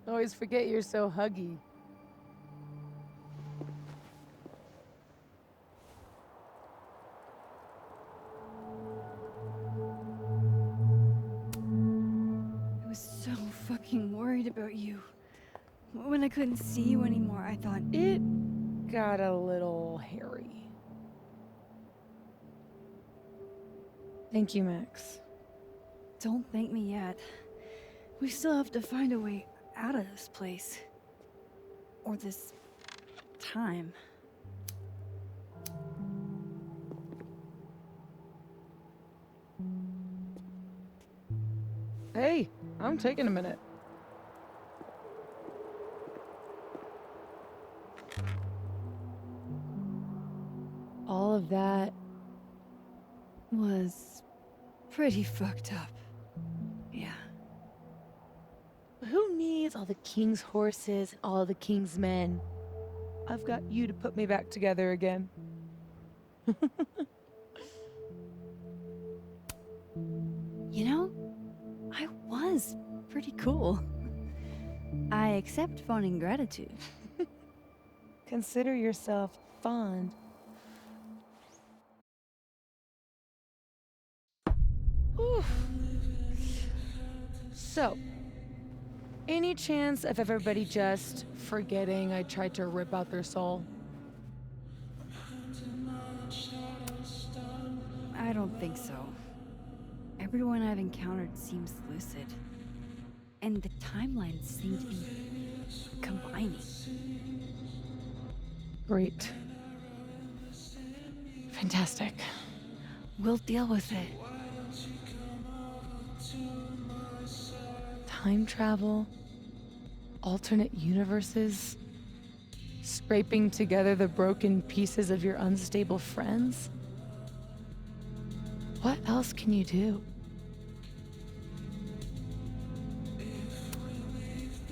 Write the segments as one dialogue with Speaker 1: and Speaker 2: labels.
Speaker 1: Always forget you're so huggy.
Speaker 2: I was so fucking worried about you. When I couldn't see you anymore, I thought,
Speaker 1: It got a little hairy. Thank you, Max.
Speaker 2: don't thank me yet. We still have to find a way out of this place. Or this time.
Speaker 1: Hey, I'm taking a minute. All of that
Speaker 2: Was pretty fucked up. Yeah.
Speaker 1: Who needs all the king's horses and all the king's men? I've got you to put me back together again.
Speaker 2: You know, I was pretty cool. I accept fawning gratitude.
Speaker 1: Consider yourself fond. Oof. So, any chance of everybody just forgetting I tried to rip out their soul?
Speaker 2: I don't think so. Everyone I've encountered seems lucid. And the timelines seem to be combining.
Speaker 1: Great. Fantastic.
Speaker 2: We'll deal with it.
Speaker 1: Time travel, alternate universes, scraping together the broken pieces of your unstable friends. What else can you do?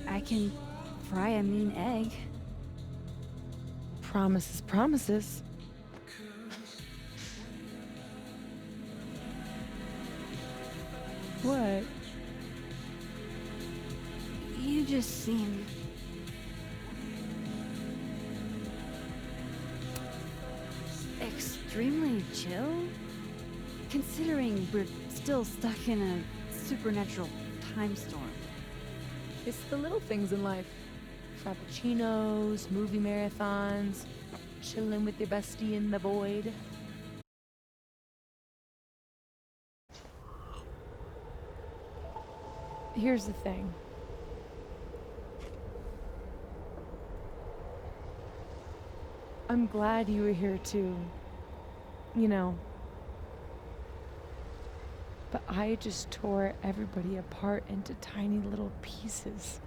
Speaker 2: I can fry a mean egg.
Speaker 1: Promises, promises. What?
Speaker 2: You just seem... extremely chill? Considering we're still stuck in a supernatural time storm.
Speaker 1: It's the little things in life. Frappuccinos, movie marathons, chilling with your bestie in the void. Here's the thing. I'm glad you were here too. You know. But I just tore everybody apart into tiny little pieces.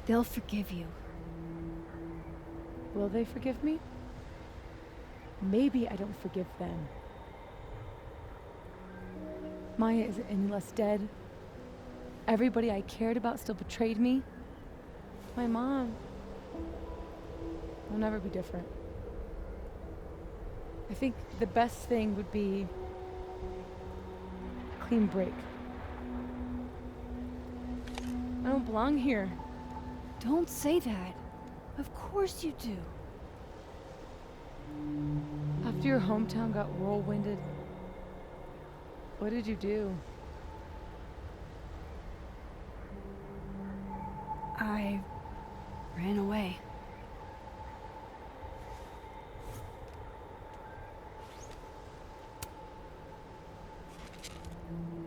Speaker 2: They'll forgive you.
Speaker 1: Will they forgive me? Maybe I don't forgive them. Maya isn't any less dead. Everybody I cared about still betrayed me. My mom will never be different. I think the best thing would be a clean break. I don't belong here.
Speaker 2: Don't say that. Of course you do.
Speaker 1: After your hometown got whirlwinded, what did you do?
Speaker 2: I ran away.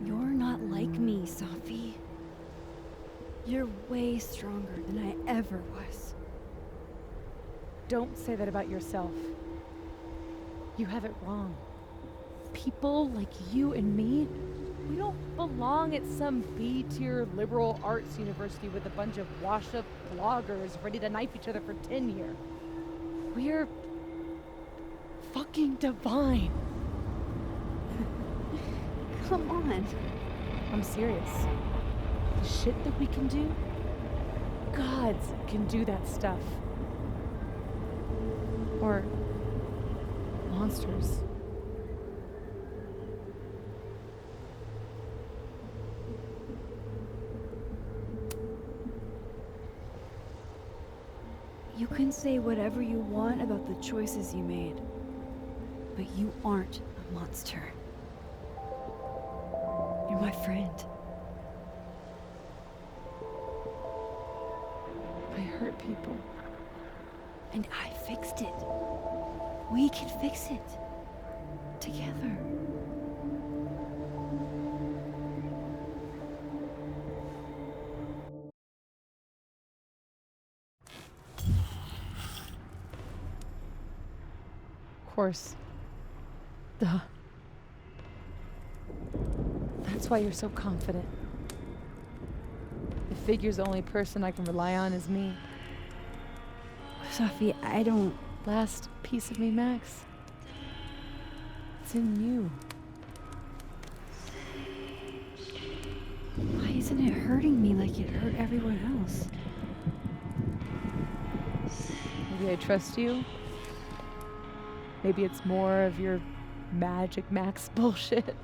Speaker 2: You're not like me, Safi. You're way stronger than I ever was.
Speaker 1: Don't say that about yourself. You have it wrong. People like you and me, we don't belong at some B-tier liberal arts university with a bunch of washed-up bloggers ready to knife each other for tenure. We're fucking divine.
Speaker 2: Come on.
Speaker 1: I'm serious. The shit that we can do, gods can do that stuff. Or monsters.
Speaker 2: can say whatever you want about the choices you made, but you aren't a monster. You're my friend.
Speaker 1: I hurt people.
Speaker 2: And I fixed it. We can fix it. Together.
Speaker 1: Of course. Duh. That's why you're so confident. It figures the only person I can rely on is me.
Speaker 2: Sophie, I don't...
Speaker 1: Last piece of me, Max. It's in you.
Speaker 2: Why isn't it hurting me like it hurt everyone else?
Speaker 1: Maybe I trust you. Maybe it's more of your Magic Max bullshit.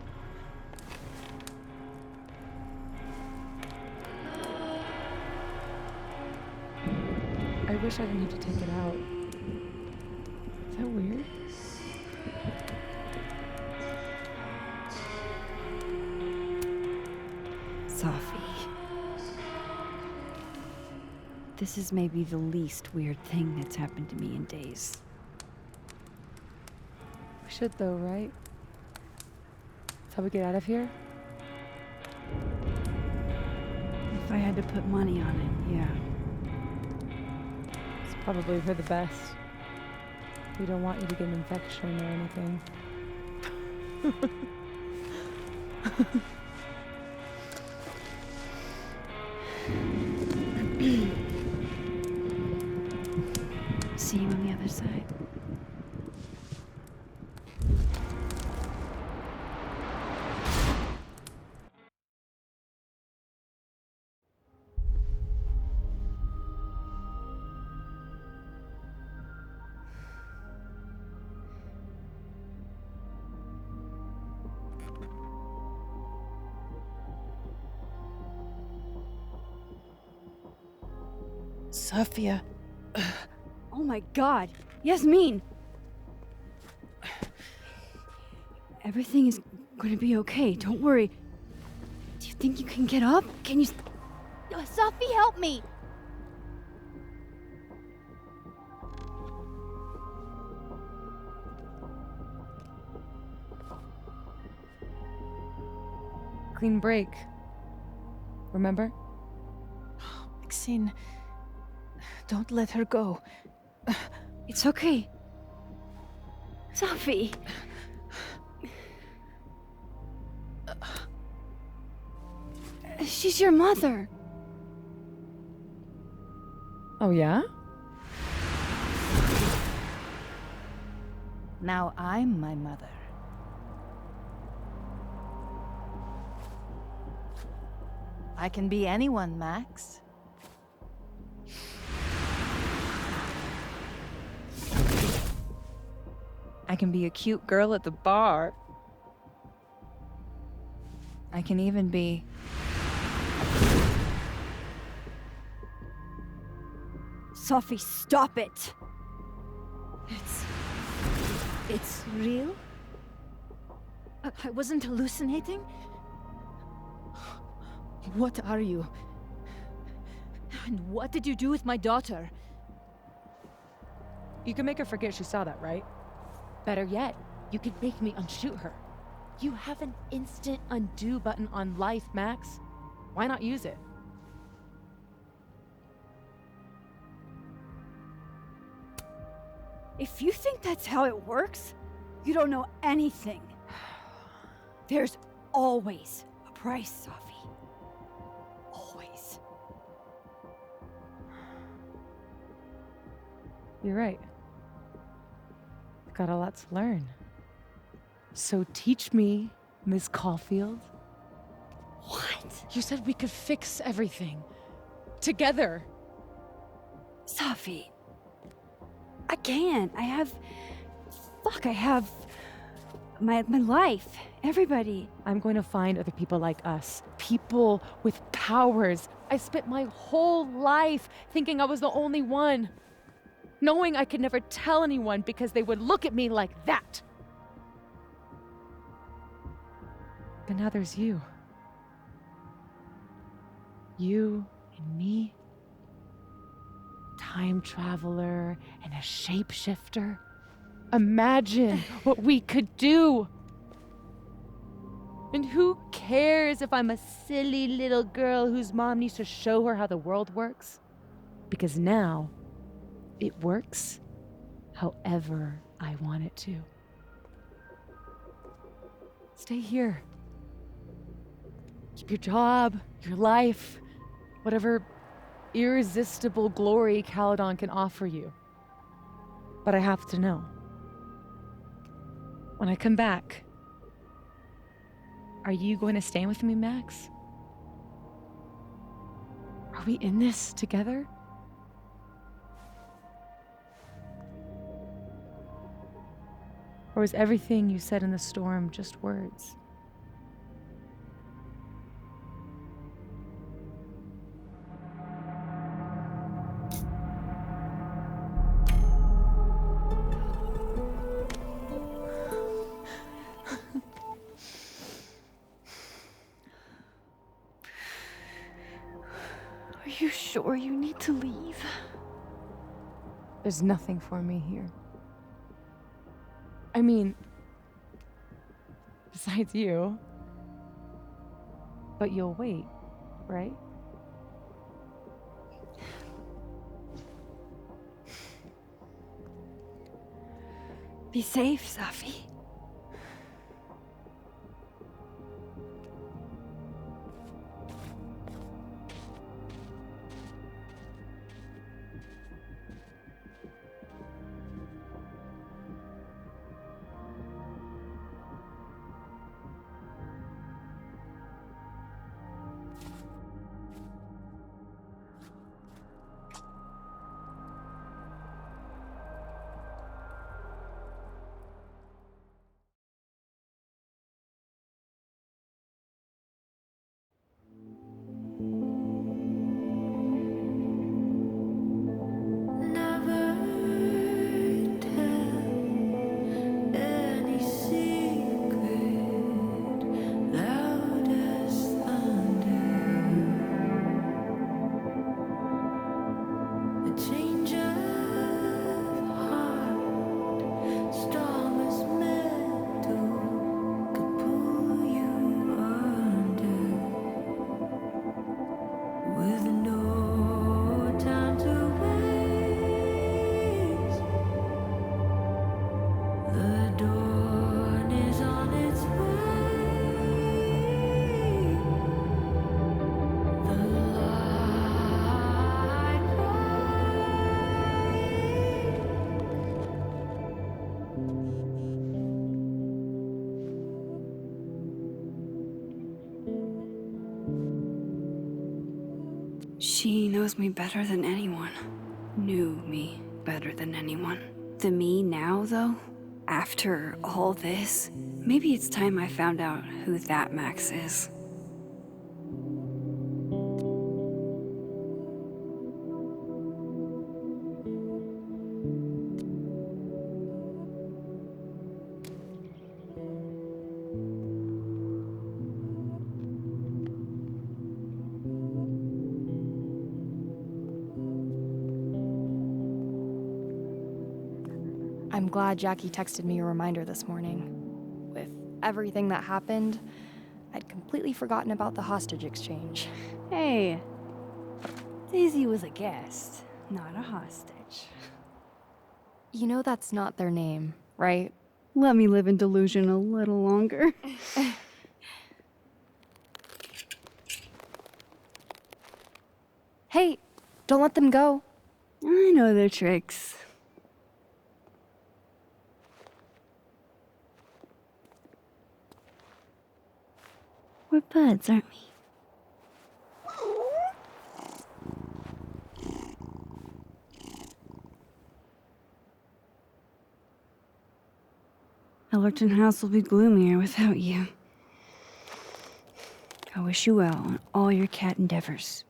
Speaker 1: I wish I didn't have to take it out. Is that weird?
Speaker 2: Sophie. This is maybe the least weird thing that's happened to me in days.
Speaker 1: We should though, right? That's how we get out of here?
Speaker 2: If I had to put money on it, yeah.
Speaker 1: It's probably for the best. We don't want you to get an infection or anything.
Speaker 2: See you on the other side.
Speaker 3: Sophia.
Speaker 2: Oh my god! Yasmin! Everything is gonna be okay, don't worry. Do you think you can get up? Can you... Sophie, help me!
Speaker 1: Clean break. Remember?
Speaker 3: Maxine, don't let her go.
Speaker 2: It's okay. Sophie! She's your mother.
Speaker 1: Oh yeah?
Speaker 3: Now I'm my mother. I can be anyone, Max. I can be a cute girl at the bar. I can even be...
Speaker 2: Sophie, stop it!
Speaker 3: It's real? I wasn't hallucinating? What are you? And what did you do with my daughter?
Speaker 1: You can make her forget she saw that, right? Better yet, you could make me unshoot her. You have an instant undo button on life, Max. Why not use it?
Speaker 2: If you think that's how it works, you don't know anything. There's always a price, Sophie. Always.
Speaker 1: You're right. I've got a lot to learn. So teach me, Miss Caulfield.
Speaker 2: What?
Speaker 1: You said we could fix everything. Together.
Speaker 2: Sophie. I can. I have my life. Everybody.
Speaker 1: I'm going to find other people like us. People with powers. I spent my whole life thinking I was the only one. knowing I could never tell anyone because they would look at me like that. But now there's you. You and me. Time traveler and a shapeshifter. Imagine what we could do. And who cares if I'm a silly little girl whose mom needs to show her how the world works? Because now, it works however I want it to. Stay here. Keep your job, your life, whatever irresistible glory Caledon can offer you. But I have to know. When I come back, are you going to stay with me, Max? Are we in this together? Or was everything you said in the storm just words?
Speaker 2: Are you sure you need to leave?
Speaker 1: There's nothing for me here. I mean, besides you. But you'll wait, right?
Speaker 2: Be safe, Safi. She knows me better than anyone. Knew me better than anyone. The me now, though? After all this? Maybe it's time I found out who that Max is.
Speaker 4: I'm glad Jackie texted me a reminder this morning. With everything that happened, I'd completely forgotten about the hostage exchange.
Speaker 2: Hey, Daisy was a guest, not a hostage.
Speaker 4: You know that's not their name, right?
Speaker 2: Let me live in delusion a little longer.
Speaker 4: Hey, don't let them go.
Speaker 2: I know their tricks. We're buds, aren't we? Ellerton House will be gloomier without you. I wish you well on all your cat endeavors.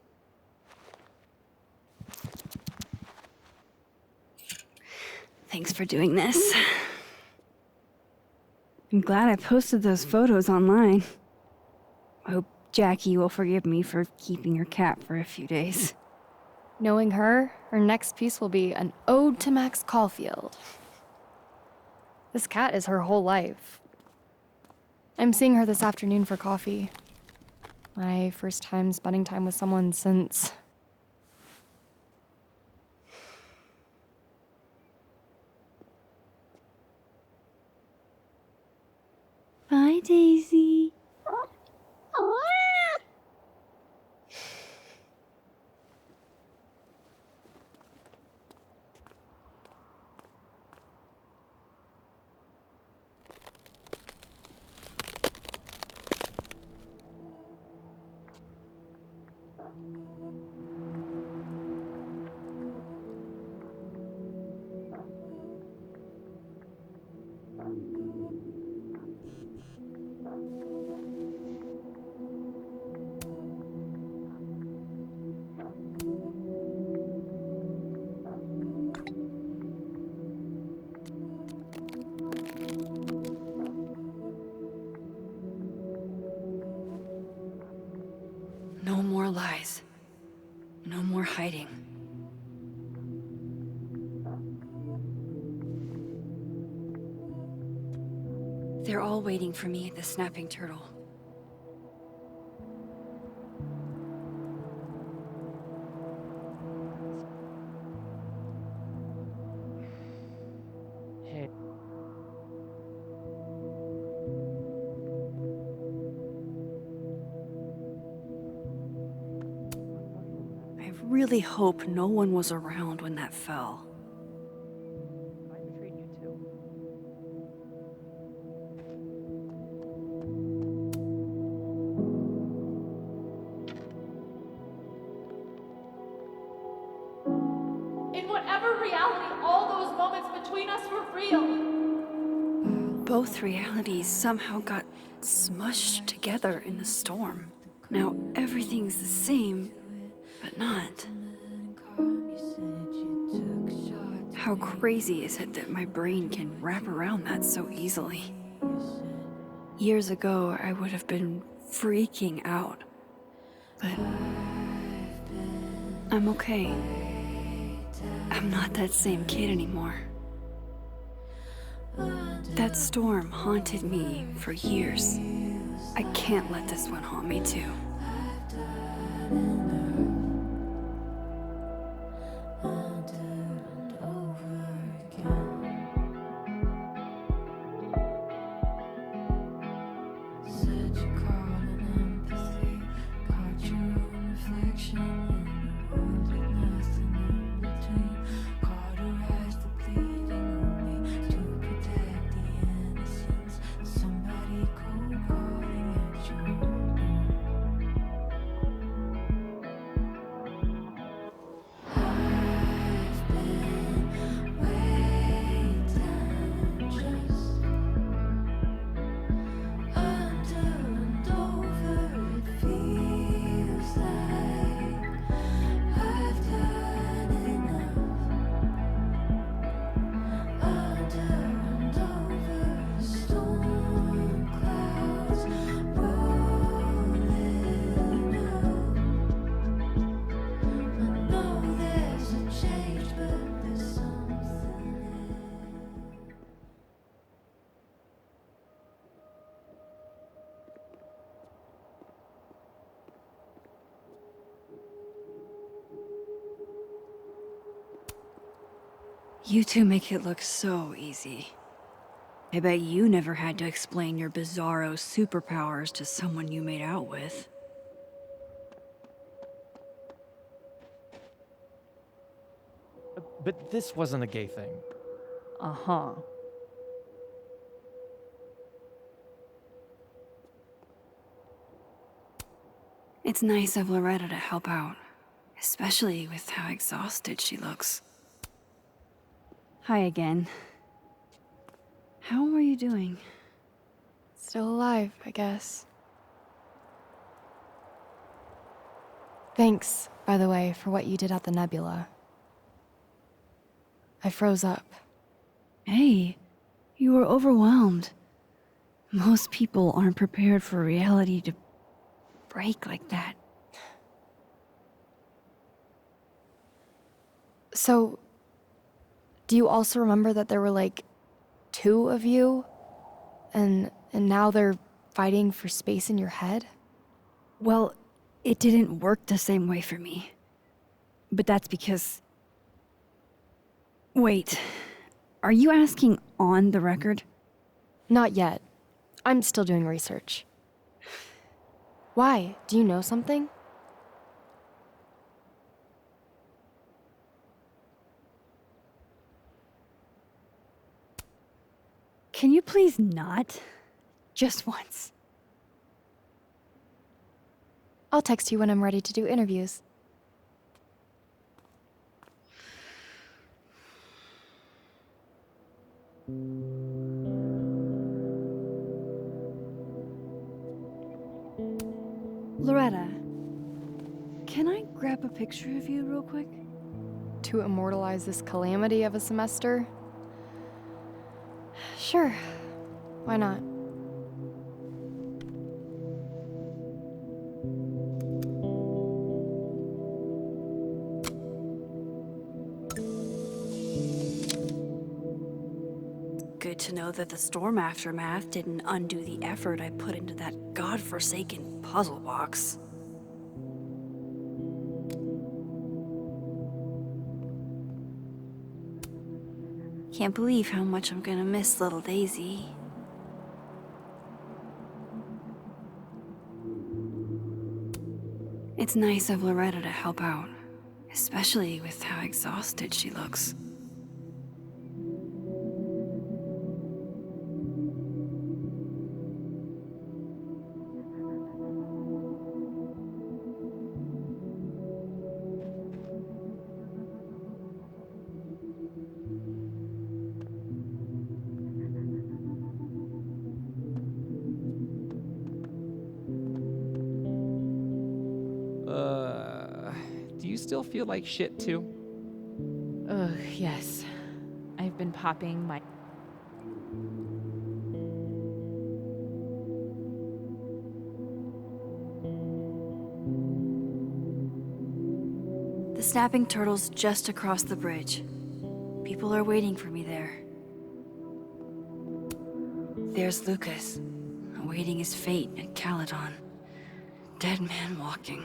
Speaker 2: Thanks for doing this. I'm glad I posted those photos online. I hope Jackie will forgive me for keeping her cat for a few days.
Speaker 4: Knowing her next piece will be an ode to Max Caulfield. This cat is her whole life. I'm seeing her this afternoon for coffee. My first time spending time with someone since...
Speaker 2: Bye, Daisy. No more lies. No more hiding. They're all waiting for me at the Snapping Turtle.
Speaker 5: Hey.
Speaker 2: I really hope no one was around when that fell.
Speaker 5: I betrayed you too.
Speaker 6: In whatever reality all those moments between us were real.
Speaker 2: Both realities somehow got smushed together in the storm. Now everything's the same, but not. How crazy is it that my brain can wrap around that so easily? Years ago, I would have been freaking out. But I'm okay. I'm not that same kid anymore. That storm haunted me for years. I can't let this one haunt me too. You two make it look so easy. I bet you never had to explain your bizarro superpowers to someone you made out with.
Speaker 5: But this wasn't a gay thing.
Speaker 1: Uh-huh.
Speaker 2: It's nice of Loretta to help out, especially with how exhausted she looks. Hi again. How are you doing?
Speaker 4: Still alive, I guess. Thanks, by the way, for what you did at the Nebula. I froze up.
Speaker 2: Hey, you were overwhelmed. Most people aren't prepared for reality to break like that.
Speaker 4: So, do you also remember that there were like 2 of you? And now they're fighting for space in your head?
Speaker 2: Well, it didn't work the same way for me. But that's because... Wait, are you asking on the record?
Speaker 4: Not yet. I'm still doing research. Why? Do you know something?
Speaker 2: Can you please not? Just once.
Speaker 4: I'll text you when I'm ready to do interviews.
Speaker 2: Loretta, can I grab a picture of you real quick?
Speaker 4: To immortalize this calamity of a semester? Sure. Why not?
Speaker 2: Good to know that the storm aftermath didn't undo the effort I put into that godforsaken puzzle box. Can't believe how much I'm gonna miss little Daisy. It's nice of Loretta to help out, especially with how exhausted she looks.
Speaker 5: Do you still feel like shit too?
Speaker 3: Ugh, yes. I've been popping my...
Speaker 2: The snapping turtle's just across the bridge. People are waiting for me there. There's Lucas, awaiting his fate at Caledon. Dead man walking.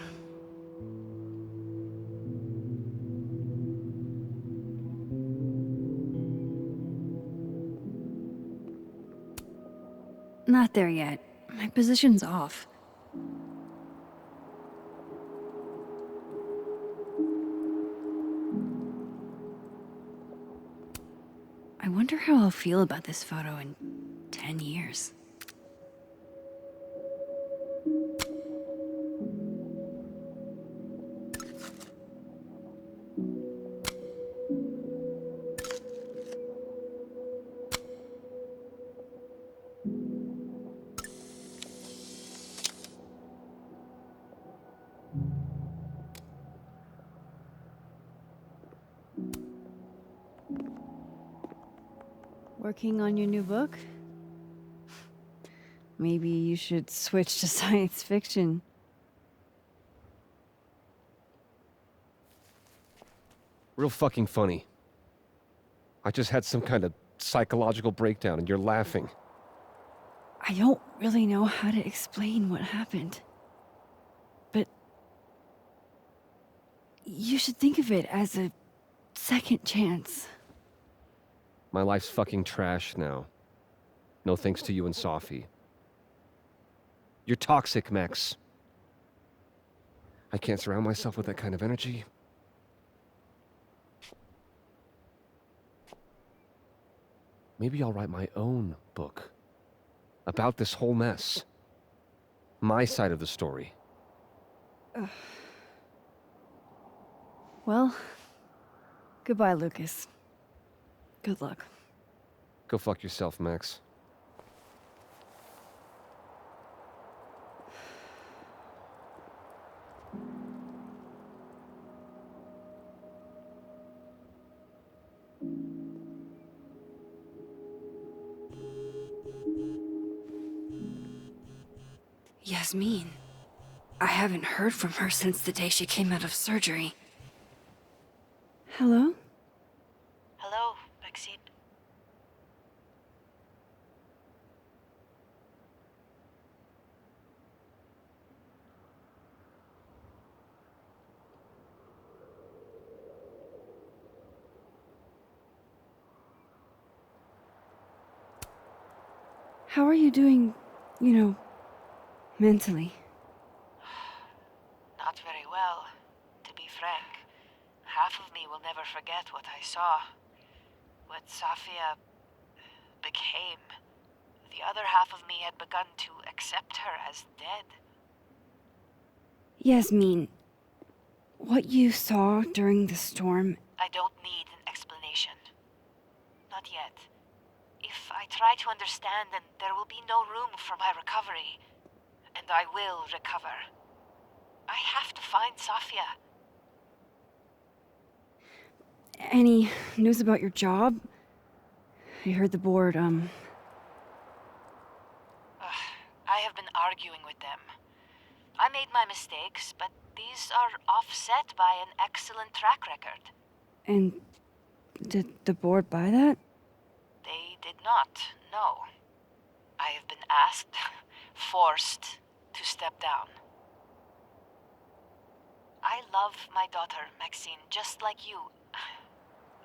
Speaker 2: Not there yet. My position's off. I wonder how I'll feel about this photo in 10 years. Working on your new book? Maybe you should switch to science fiction.
Speaker 7: Real fucking funny. I just had some kind of psychological breakdown and you're laughing.
Speaker 2: I don't really know how to explain what happened. But you should think of it as a second chance.
Speaker 7: My life's fucking trash now. No thanks to you and Sophie. You're toxic, Max. I can't surround myself with that kind of energy. Maybe I'll write my own book. About this whole mess. My side of the story.
Speaker 2: Well, goodbye, Lucas. Good luck.
Speaker 7: Go fuck yourself, Max.
Speaker 2: Yasmin. I haven't heard from her since the day she came out of surgery. Hello?
Speaker 8: Hello, Maxine.
Speaker 2: How are you doing, mentally?
Speaker 8: Not very well, to be frank. Half of me will never forget what I saw. What Safia became. The other half of me had begun to accept her as dead.
Speaker 2: Yasmin, what you saw during the storm,
Speaker 8: I don't need an explanation. Not yet. If I try to understand, then there will be no room for my recovery. And I will recover. I have to find Safia.
Speaker 2: any news about your job? I heard the board,
Speaker 8: I have been arguing with them. I made my mistakes, but these are offset by an excellent track record.
Speaker 2: and did the board buy that?
Speaker 8: They did not, no. I have been asked, forced to step down. I love my daughter, Maxine, just like you.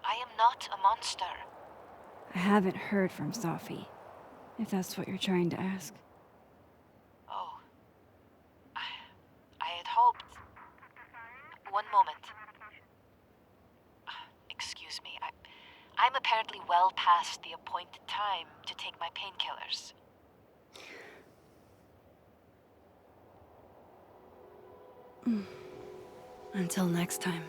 Speaker 8: I am not a monster.
Speaker 2: I haven't heard from Safi, if that's what you're trying to ask.
Speaker 8: Oh. I had hoped... One moment. Excuse me, I'm apparently well past the appointed time to take my painkillers.
Speaker 2: Until next time.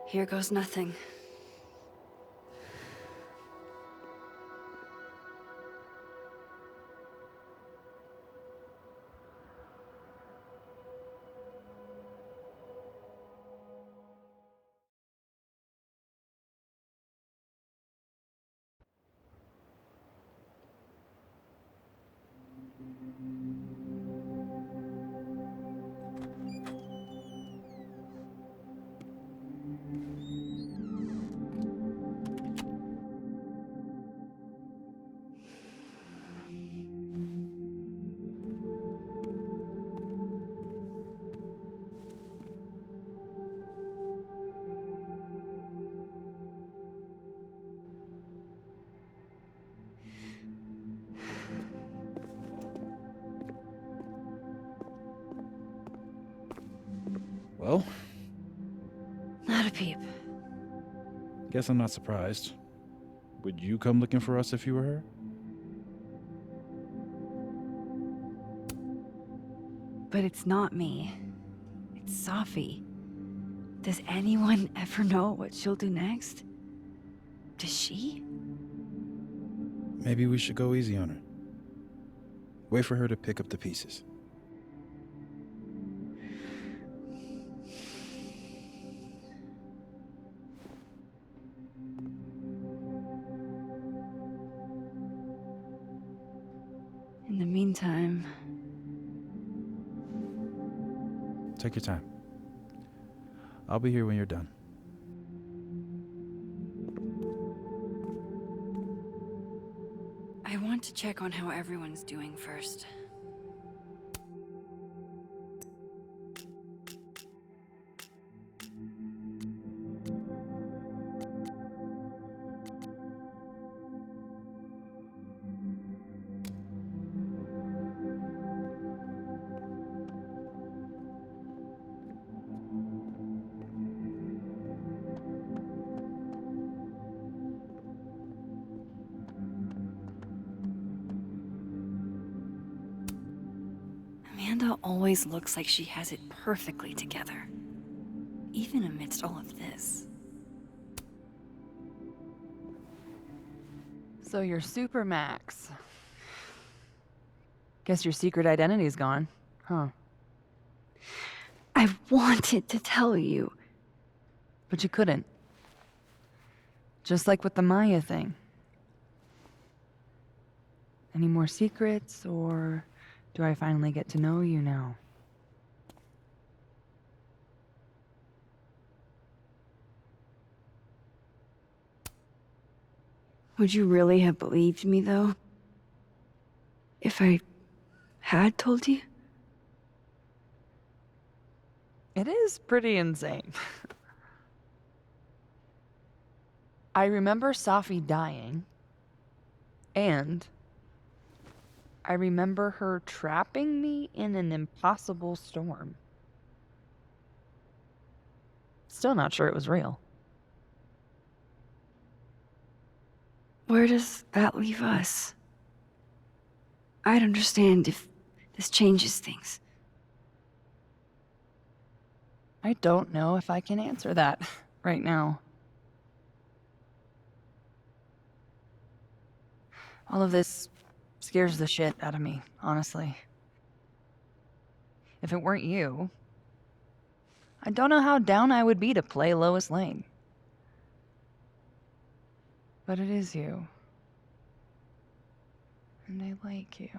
Speaker 2: Here goes nothing.
Speaker 9: Well,
Speaker 2: Not a peep.
Speaker 9: guess I'm not surprised. Would you come looking for us if you were her?
Speaker 2: But it's not me. It's Safi. Does anyone ever know what she'll do next? Does she?
Speaker 9: Maybe we should go easy on her. Wait for her to pick up the pieces.
Speaker 2: In the meantime,
Speaker 9: Take your time. I'll be here when you're done.
Speaker 2: I want to check on how everyone's doing first. Amanda always looks like she has it perfectly together, even amidst all of this.
Speaker 10: So you're Super Max. Guess your secret identity's gone, huh?
Speaker 2: I wanted to tell you.
Speaker 10: But you couldn't. Just like with the Maya thing. Any more secrets, or do I finally get to know you now?
Speaker 2: Would you really have believed me, though? If I had told you?
Speaker 10: It is pretty insane. I remember Safi dying, and I remember her trapping me in an impossible storm. Still not sure it was real.
Speaker 2: Where does that leave us? I'd understand if this changes things.
Speaker 10: I don't know if I can answer that right now. All of this scares the shit out of me, honestly. If it weren't you, I don't know how down I would be to play Lois Lane. But it is you. And I like you.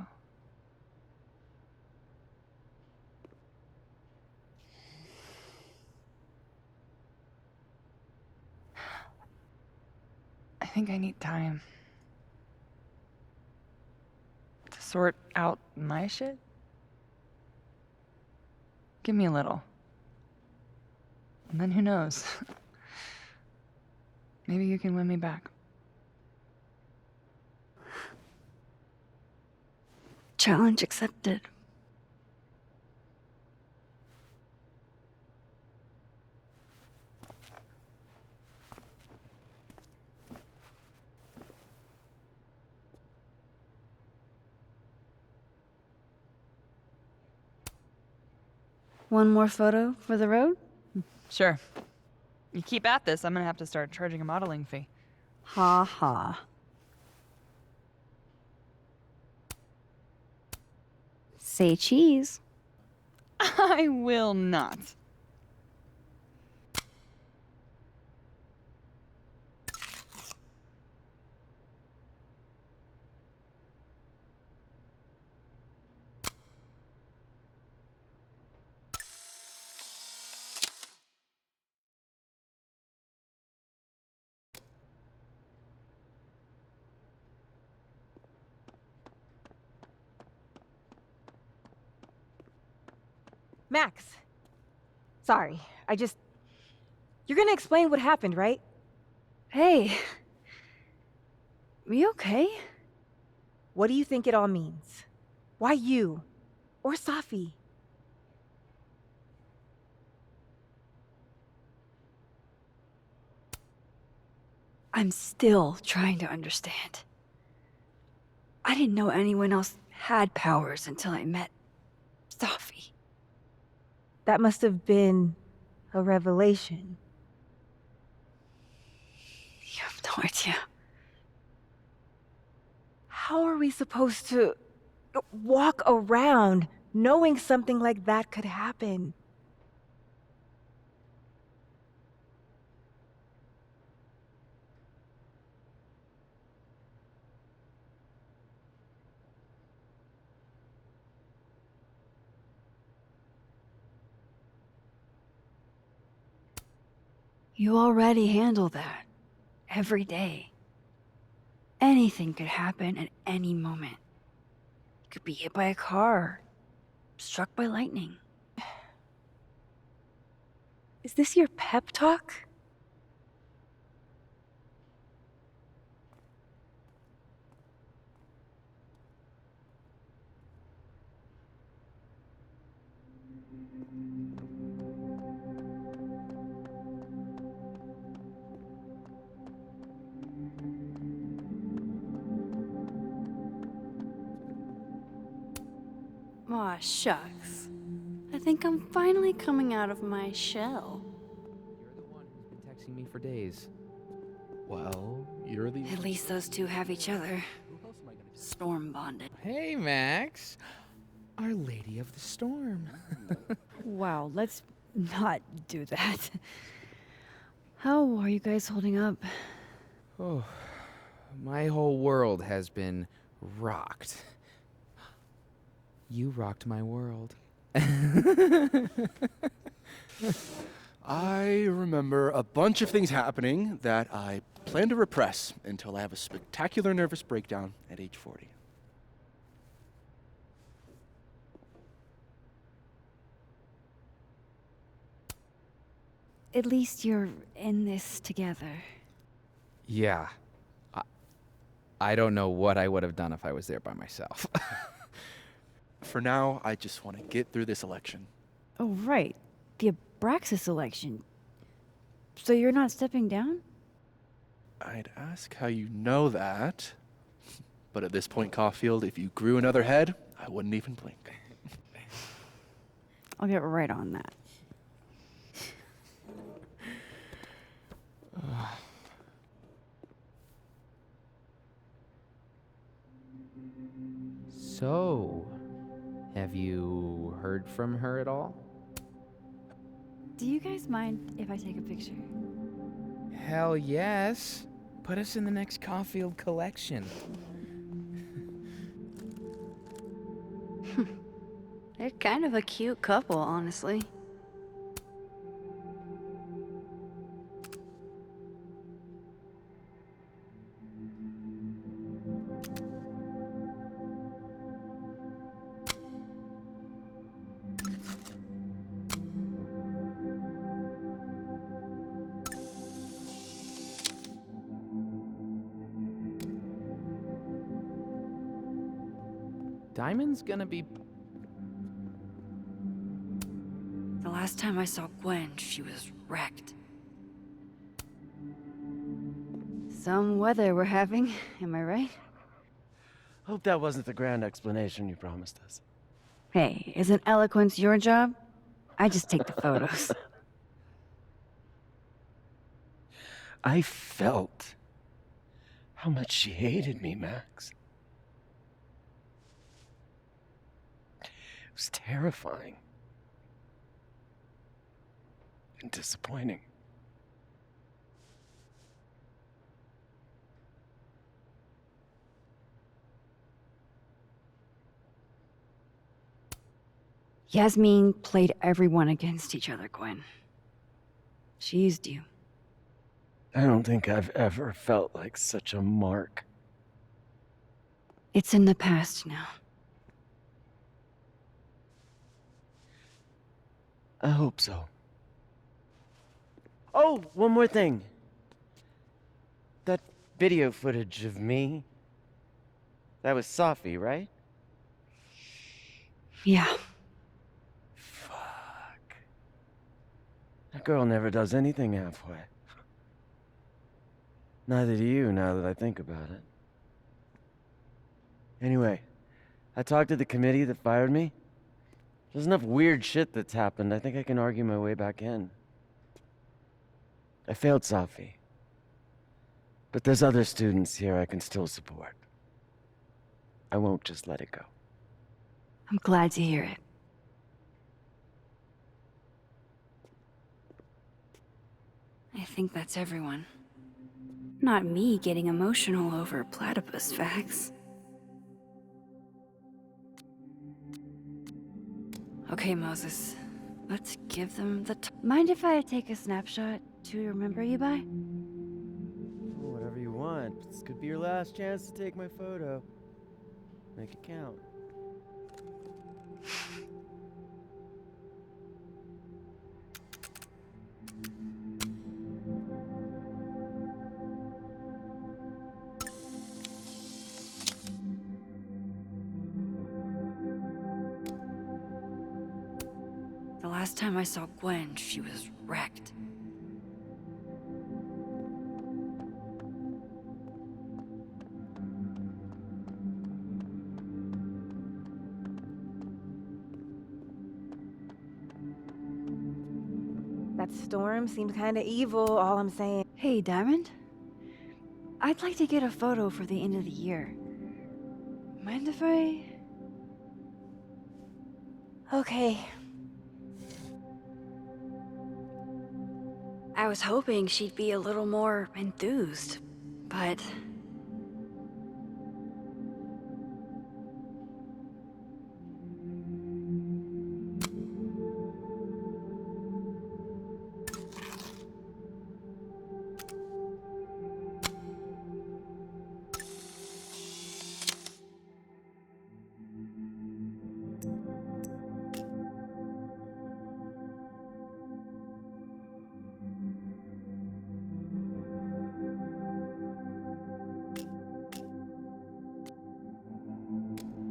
Speaker 10: I think I need time to sort out my shit. Give me a little. And then who knows? Maybe you can win me back.
Speaker 2: Challenge accepted. One more photo for the road?
Speaker 10: Sure. You keep at this, I'm gonna have to start charging a modeling fee.
Speaker 2: Ha ha. Say cheese.
Speaker 10: I will not.
Speaker 3: Max. Sorry, You're gonna explain what happened, right?
Speaker 2: Hey. We okay?
Speaker 3: What do you think it all means? Why you? Or Safi?
Speaker 2: I'm still trying to understand. I didn't know anyone else had powers until I met Safi.
Speaker 3: That must have been a revelation.
Speaker 2: You have no idea.
Speaker 3: How are we supposed to walk around knowing something like that could happen?
Speaker 2: You already handle that. Every day. Anything could happen at any moment. You could be hit by a car. Struck by lightning.
Speaker 3: Is this your pep talk?
Speaker 2: Aw, shucks. I think I'm finally coming out of my shell.
Speaker 5: You're the one who's been texting me for days.
Speaker 11: Well, you're the...
Speaker 2: At least those two have each other. Storm bonded.
Speaker 5: Hey, Max. Our Lady of the Storm.
Speaker 2: Wow, let's not do that. How are you guys holding up?
Speaker 5: Oh, my whole world has been rocked. You rocked my world.
Speaker 11: I remember a bunch of things happening that I plan to repress until I have a spectacular nervous breakdown at age 40.
Speaker 2: At least you're in this together.
Speaker 5: Yeah. I don't know what I would have done if I was there by myself.
Speaker 11: For now, I just want to get through this election.
Speaker 2: Oh, right. The Abraxas election. So you're not stepping down?
Speaker 11: I'd ask how you know that, but at this point, Caulfield, if you grew another head, I wouldn't even blink.
Speaker 2: I'll get right on that.
Speaker 5: So, have you heard from her at all?
Speaker 2: Do you guys mind if I take a picture?
Speaker 5: Hell yes. Put us in the next Caulfield collection.
Speaker 2: They're kind of a cute couple, honestly.
Speaker 5: Diamond's gonna be...
Speaker 2: The last time I saw Gwen, she was wrecked. Some weather we're having, am I right?
Speaker 12: Hope that wasn't the grand explanation you promised us.
Speaker 2: Hey, isn't eloquence your job? I just take the photos.
Speaker 12: I felt how much she hated me, Max. It was terrifying. And disappointing.
Speaker 2: Yasmin played everyone against each other, Gwen. She used you.
Speaker 12: I don't think I've ever felt like such a mark.
Speaker 2: It's in the past now.
Speaker 12: I hope so. Oh, one more thing. That video footage of me, that was Safi, right?
Speaker 2: Yeah.
Speaker 12: Fuck. That girl never does anything halfway. Neither do you, now that I think about it. Anyway, I talked to the committee that fired me. There's enough weird shit that's happened. I think I can argue my way back in. I failed Safi. But there's other students here I can still support. I won't just let it go.
Speaker 2: I'm glad to hear it. I think that's everyone. Not me getting emotional over platypus facts. Okay, Moses. Let's give them the Mind if I take a snapshot to remember you by?
Speaker 12: Whatever you want. This could be your last chance to take my photo. Make it count.
Speaker 2: The last time I saw Gwen, she was wrecked.
Speaker 3: That storm seemed kinda evil, all I'm saying.
Speaker 2: Hey, Diamond. I'd like to get a photo for the end of the year. Mind if I...
Speaker 3: Okay.
Speaker 2: I was hoping she'd be a little more enthused, but...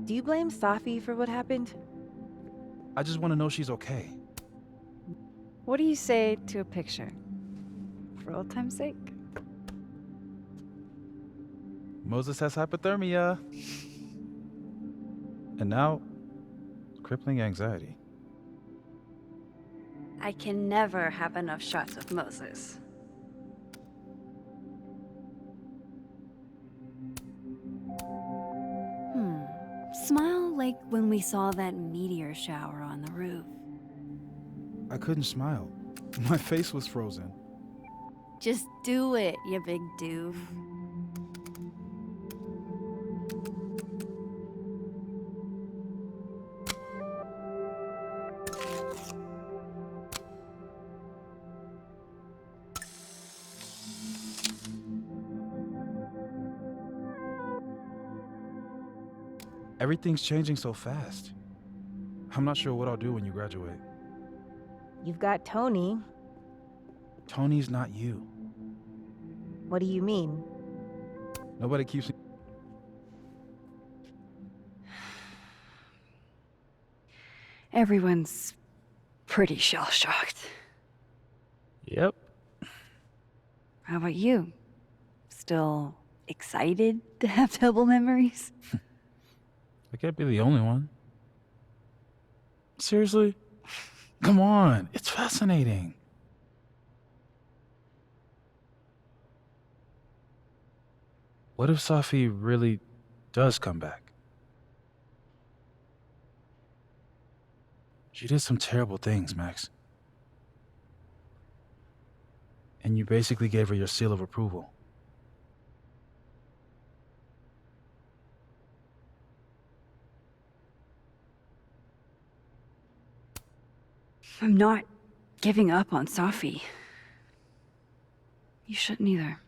Speaker 3: Do you blame Safi for what happened?
Speaker 9: I just want to know she's okay.
Speaker 10: What do you say to a picture? For old time's sake?
Speaker 9: Moses has hypothermia. And now, crippling anxiety.
Speaker 2: I can never have enough shots of Moses. Smile like when we saw that meteor shower on the roof.
Speaker 9: I couldn't smile. My face was frozen.
Speaker 2: Just do it, you big doof.
Speaker 9: Everything's changing so fast. I'm not sure what I'll do when you graduate.
Speaker 3: You've got Tony.
Speaker 9: Tony's not you.
Speaker 3: What do you mean?
Speaker 9: Nobody keeps...
Speaker 2: Everyone's pretty shell-shocked.
Speaker 9: Yep.
Speaker 2: How about you? Still excited to have double memories?
Speaker 9: I can't be the only one. Seriously? Come on, it's fascinating. What if Safi really does come back? She did some terrible things, Max. And you basically gave her your seal of approval.
Speaker 2: I'm not giving up on Safi. You shouldn't either.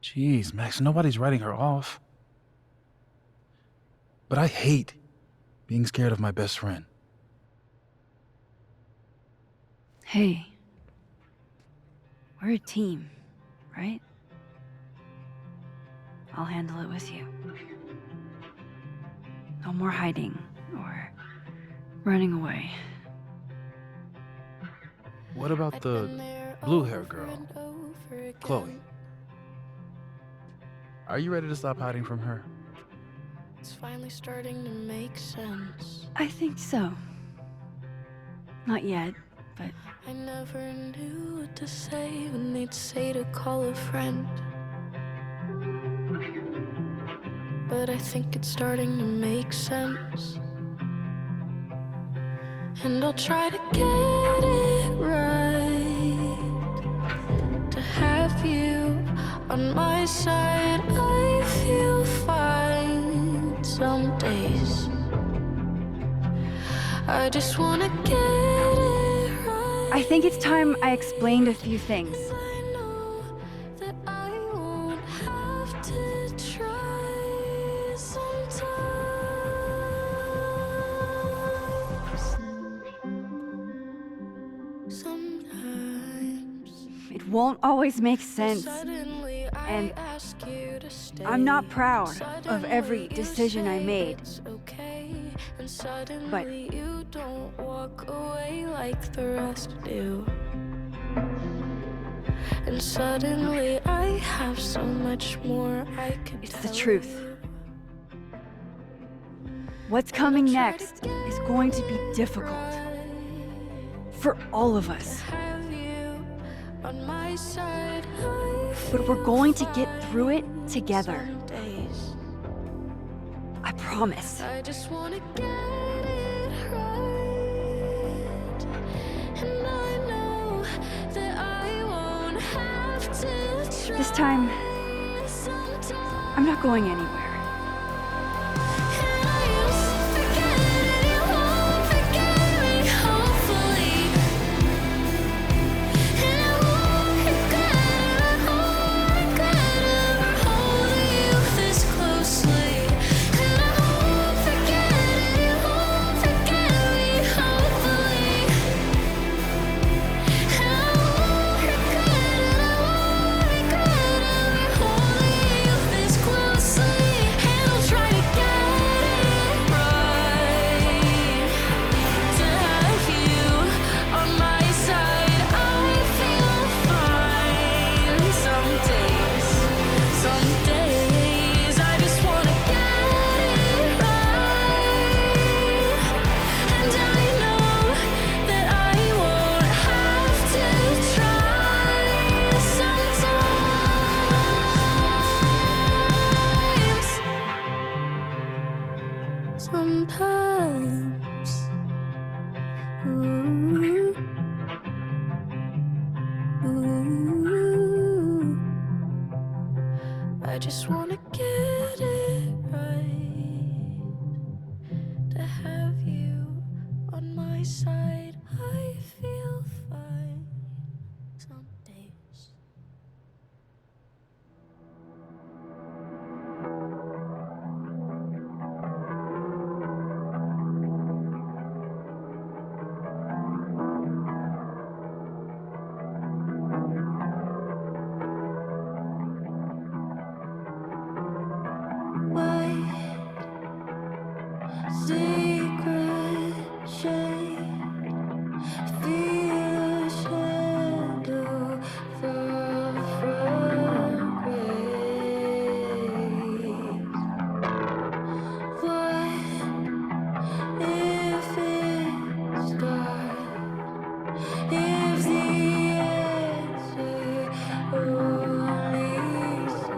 Speaker 9: Jeez, Max, nobody's writing her off. But I hate being scared of my best friend.
Speaker 2: Hey. We're a team, right? I'll handle it with you. No more hiding or running away.
Speaker 9: What about the blue-haired girl, Chloe? Are you ready to stop hiding from her?
Speaker 13: It's finally starting to make sense.
Speaker 2: I think so. Not yet, but...
Speaker 13: I never knew what to say when they'd say to call a friend. But I think it's starting to make sense. And I'll try to get it right. To have you on my side, I feel fine some days. I just wanna get it right.
Speaker 2: I think it's time I explained a few things.
Speaker 13: I know that I won't have to try sometimes.
Speaker 2: It won't always make sense.
Speaker 13: Suddenly I
Speaker 2: And
Speaker 13: ask you to stay.
Speaker 2: I'm not proud of every
Speaker 13: Suddenly
Speaker 2: decision I
Speaker 13: you say
Speaker 2: made.
Speaker 13: it's okay. And suddenly
Speaker 2: But
Speaker 13: you don't walk away like the rest do. And suddenly I have so much more I could
Speaker 2: it's the
Speaker 13: tell
Speaker 2: truth.
Speaker 13: you.
Speaker 2: What's coming next is going to be difficult. For all of us.
Speaker 13: Have you on my side? I
Speaker 2: But we're going to get through it together. I promise.
Speaker 13: I just wanna get it right. And I know that I won't have to try.
Speaker 2: This time, I'm not going anywhere.
Speaker 13: Sometimes, ooh, ooh, I just wanna get it right. To have you on my side, I feel fine some days. Secret shade, feel a shadow fall from grace. What if it's dark? If the answer only suffocates.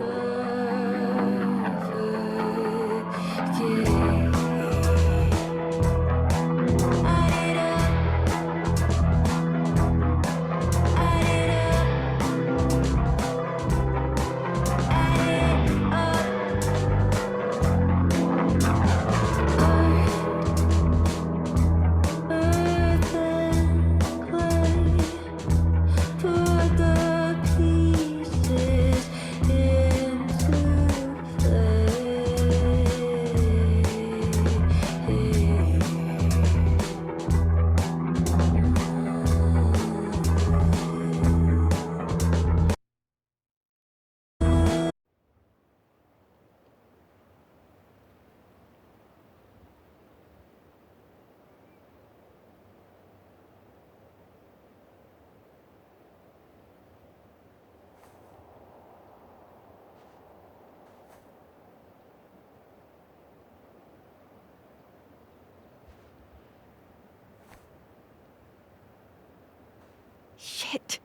Speaker 3: Shit.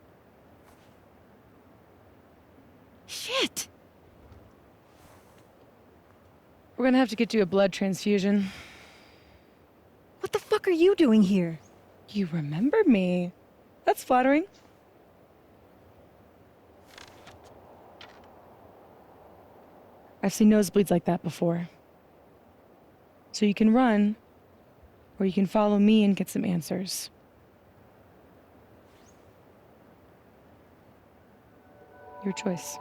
Speaker 3: Shit.
Speaker 1: We're gonna have to get you a blood transfusion.
Speaker 3: What the fuck are you doing here?
Speaker 1: You remember me. That's flattering. I've seen nosebleeds like that before. So you can run, or you can follow me and get some answers. Your choice.